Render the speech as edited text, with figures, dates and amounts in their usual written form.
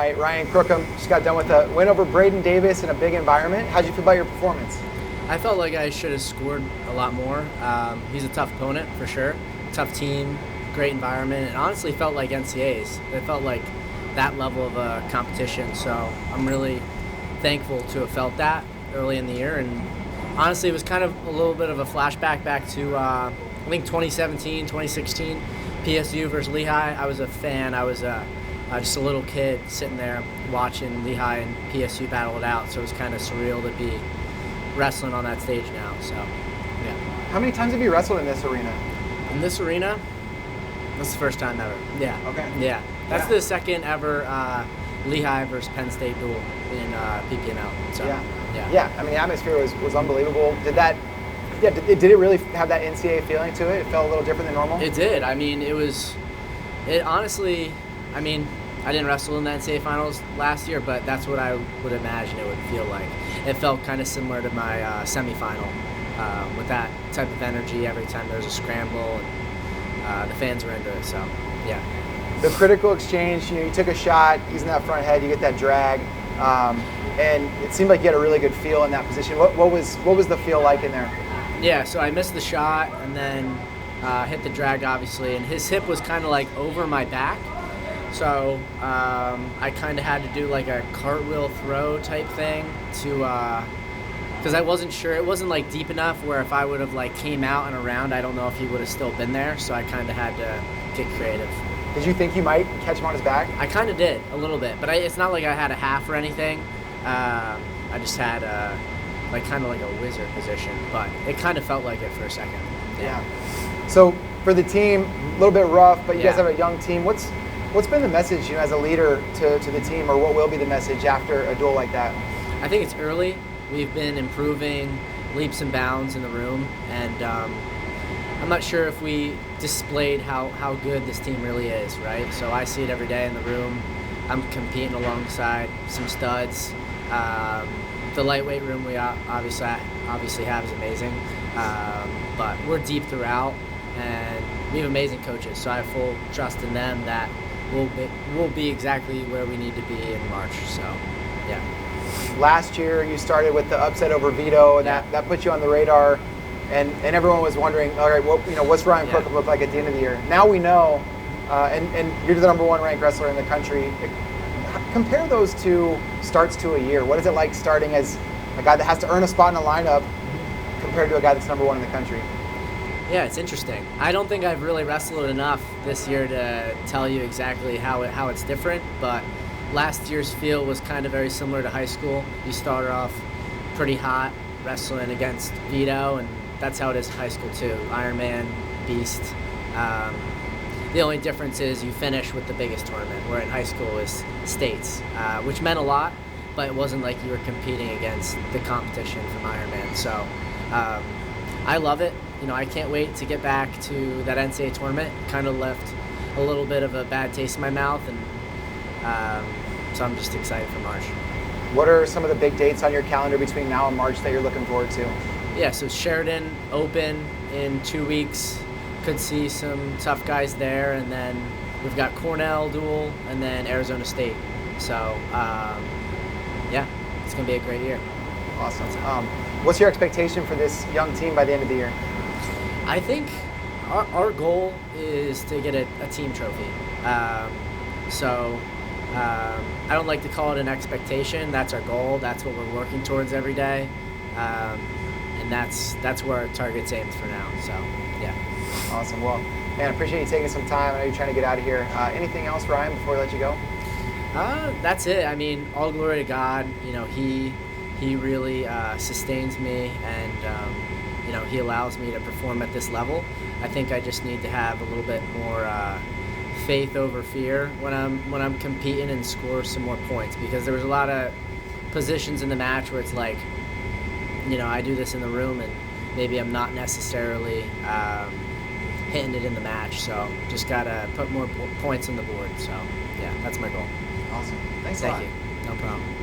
right? Ryan Crookham just got done with a win over Braden Davis in a big environment. How'd you feel about your performance? I felt like I should have scored a lot more. He's a tough opponent for sure. Tough team, great environment, and honestly felt like NCAAs. It felt like that level of a competition. So I'm really thankful to have felt that early in the year. And honestly, it was kind of a little bit of a flashback back to I think 2017, 2016, PSU versus Lehigh. I was a fan. I was just a little kid sitting there watching Lehigh and PSU battle it out. So it was kind of surreal to be wrestling on that stage now. So, yeah. How many times have you wrestled in this arena? In this arena, that's the first time ever. Yeah. Okay. Yeah. That's the second ever Lehigh versus Penn State duel in PPNL. So, yeah. I mean, the atmosphere was unbelievable. Did it really have that NCAA feeling to it? It felt a little different than normal? It did. I mean, honestly, I mean, I didn't wrestle in the NCAA finals last year, but that's what I would imagine it would feel like. It felt kind of similar to my semifinal with that type of energy every time there was a scramble, and the fans were into it. So, yeah. The critical exchange, you took a shot, he's in that front head, you get that drag, and it seemed like you had a really good feel in that position. What was the feel like in there? Yeah, so I missed the shot and then hit the drag, obviously, and his hip was kind of like over my back. So I kind of had to do like a cartwheel throw type thing to, because I wasn't sure. It wasn't like deep enough where if I would have like came out and around, I don't know if he would have still been there. So I kind of had to get creative. Did you think you might catch him on his back? I kind of did, a little bit. But it's not like I had a half or anything. I just had kind of like a wizard position. But it kind of felt like it for a second. Yeah. So for the team, a little bit rough, but you guys have a young team. What's been the message, as a leader to the team, or what will be the message after a duel like that? I think it's early. We've been improving leaps and bounds in the room, and I'm not sure if we displayed how good this team really is, right? So I see it every day in the room. I'm competing alongside some studs. The lightweight room we obviously have is amazing, but we're deep throughout, and we have amazing coaches, so I have full trust in them that we'll be exactly where we need to be in March. So, yeah. Last year, you started with the upset over Vito, and that put you on the radar, and everyone was wondering, all right, what's Ryan Crookham look like at the end of the year? Now we know, and you're the number 1 ranked wrestler in the country. Compare those two starts to a year. What is it like starting as a guy that has to earn a spot in the lineup compared to a guy that's number 1 in the country? Yeah, it's interesting. I don't think I've really wrestled enough this year to tell you exactly how it's different, but last year's feel was kind of very similar to high school. You start off pretty hot wrestling against Vito, and that's how it is in high school too. Iron Man, Beast. The only difference is you finish with the biggest tournament, where in high school it was states, which meant a lot, but it wasn't like you were competing against the competition from Iron Man. So I love it. I can't wait to get back to that NCAA tournament. Kind of left a little bit of a bad taste in my mouth, and so I'm just excited for March. What are some of the big dates on your calendar between now and March that you're looking forward to? Yeah, so Sheridan Open in 2 weeks. Could see some tough guys there, and then we've got Cornell duel, and then Arizona State. So, it's going to be a great year. Awesome. What's your expectation for this young team by the end of the year? I think our goal is to get a team trophy. I don't like to call it an expectation. That's our goal. That's what we're working towards every day. And that's where our target's aimed for now. So, yeah. Awesome. Well, man, I appreciate you taking some time. I know you're trying to get out of here. Anything else, Ryan, before we let you go? That's it. I mean, all glory to God. He really sustains me, and he allows me to perform at this level. I think I just need to have a little bit more faith over fear when I'm competing and score some more points, because there was a lot of positions in the match where it's like, I do this in the room and maybe I'm not necessarily hitting it in the match. So just gotta put more points on the board. So yeah, that's my goal. Awesome. Thanks a lot. Thank you. No problem.